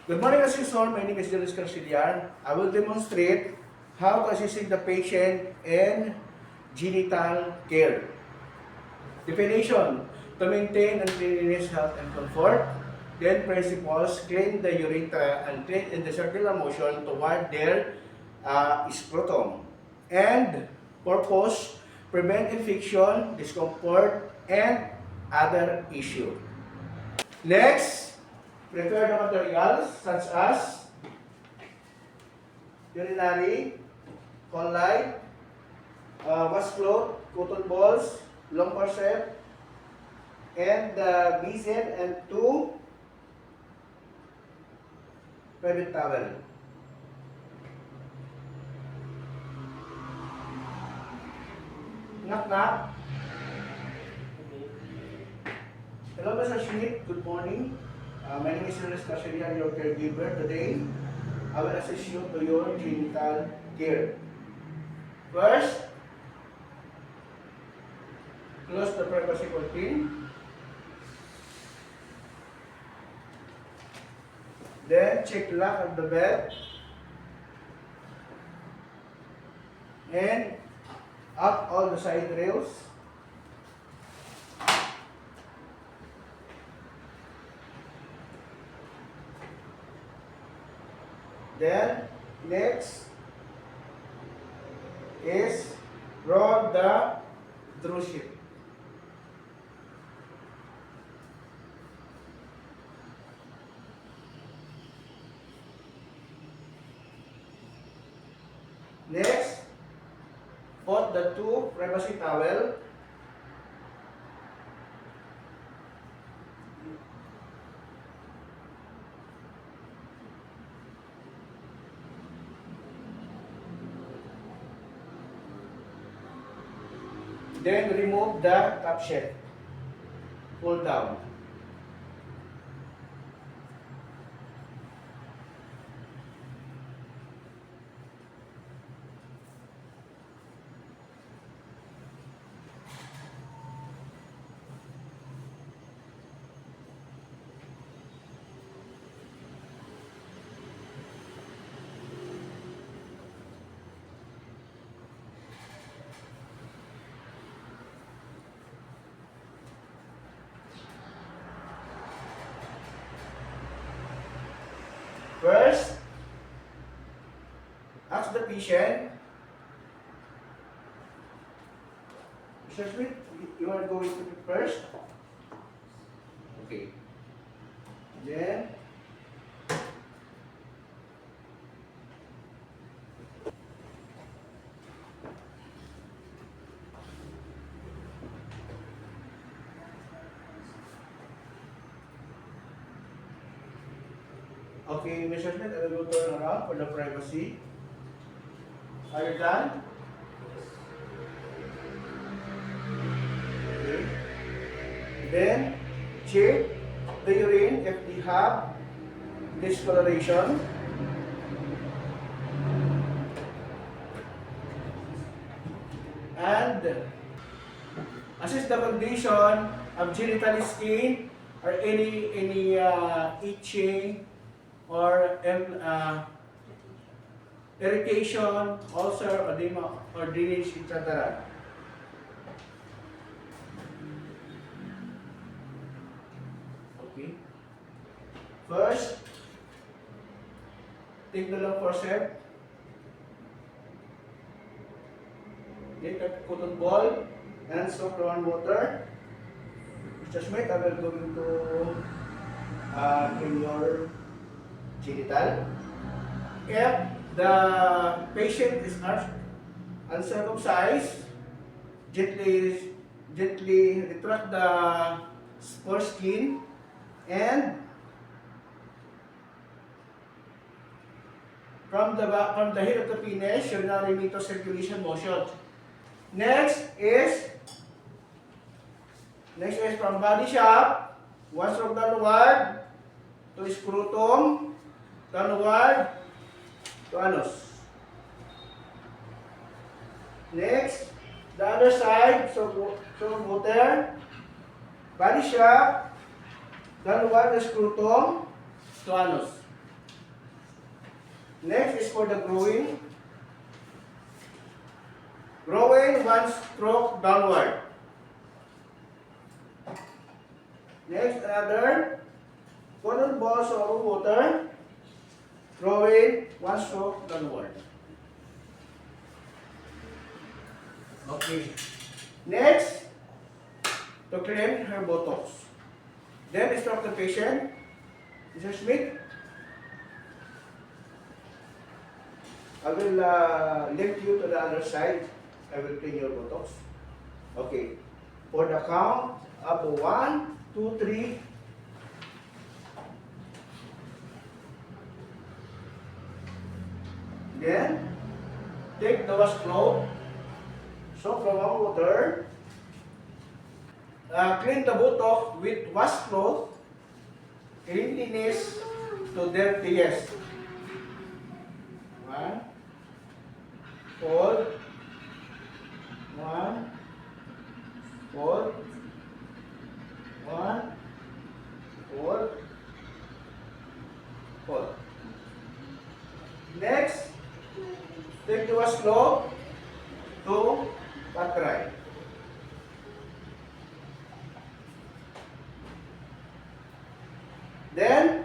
Good morning, as usual. My name is Julius Carciliar. I will demonstrate how to assist the patient in genital care. Definition: to maintain and cleanliness, health, and comfort. Then principles: clean the urethra and clean in the circular motion toward their scrotum. And purpose: prevent infection, discomfort, and other issue. Next, prepare the materials such as urinary, colline, washcloth, cotton balls, long forceps, and bezel and 2 private towel. Knock knock. Hello, Mr. Schmidt. Good morning. My name is Julius Carciliar, your caregiver. Today, I will assist you to your genital care. First, close the privacy curtain. Then, check lock of the bed. And up all the side rails. Then, next is roll the draw sheet. Next, put the 2 privacy towel. Then remove the top sheet. Pull down. First, ask the patient, Mr. Smith, you are going to be first? Okay. Then, okay, Mr. Smith, I will go turn around for the privacy. Are you done? Okay. Then, check the urine if they have discoloration. And assess the condition of genital skin or any itching or irritation, ulcer, edema, or drainage, etc. Okay. First, take the long forceps. Take a cotton ball and soak around water. Mr. Smith, I will go into clean your genital. If the patient is uncircumcised, gently retract the foreskin and from the head of the penis, urinary meter circulation motion. Next is from body shaft, one stroke downward to scrotum, downward to anus. Next, the other side, so water, body shaft, downward to scrotum to anus. Next is for the growing. Growing one stroke downward. Next, another cotton balls of water. Growing one stroke downward. Okay. Next, to clean her buttocks. Then instruct the patient, Mr. Smith, I will lift you to the other side. I will clean your buttocks. Okay. For the count up to 1, 2, 3. Then take the washcloth. So from our water, clean the buttock with washcloth. Cleanliness to dirtiest. 1, fold, 1, fold, 1, fold, fold. Next, take the washcloth to pat dry. Then,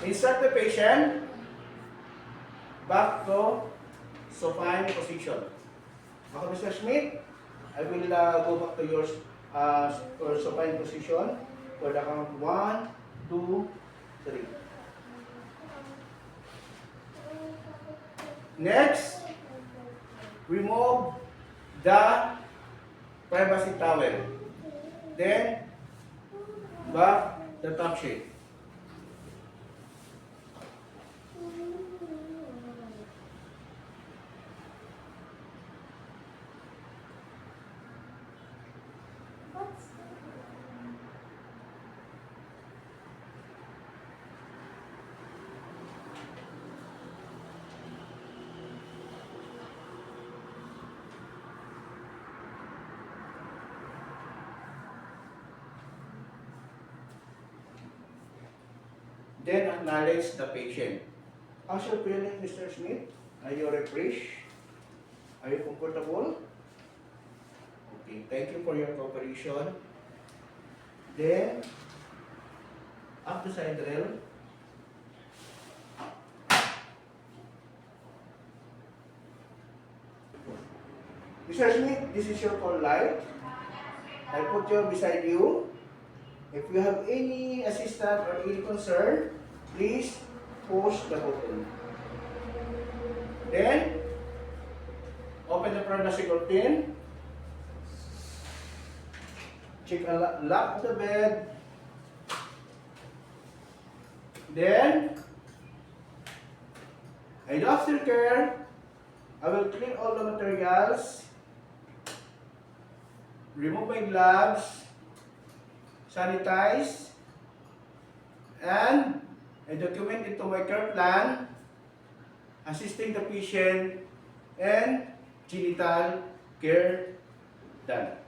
insert the patient back to supine position. Okay, Mr. Smith, I will go back to your supine position for the count 1, 2, 3. Next, remove the privacy towel. Then, back the top sheet. Then acknowledge the patient. How's your feeling, Mr. Smith? Are you refreshed? Are you comfortable? Okay, thank you for your cooperation. Then, up to side rail. Mr. Smith, this is your call light. I put you beside you. If you have any assistance or any concern, please push the button. Then, open the privacy curtain. Check and lock the bed. Then, in the aftercare, I will clean all the materials, remove my gloves, sanitize, and I document into my care plan, assisting the patient and genital care done.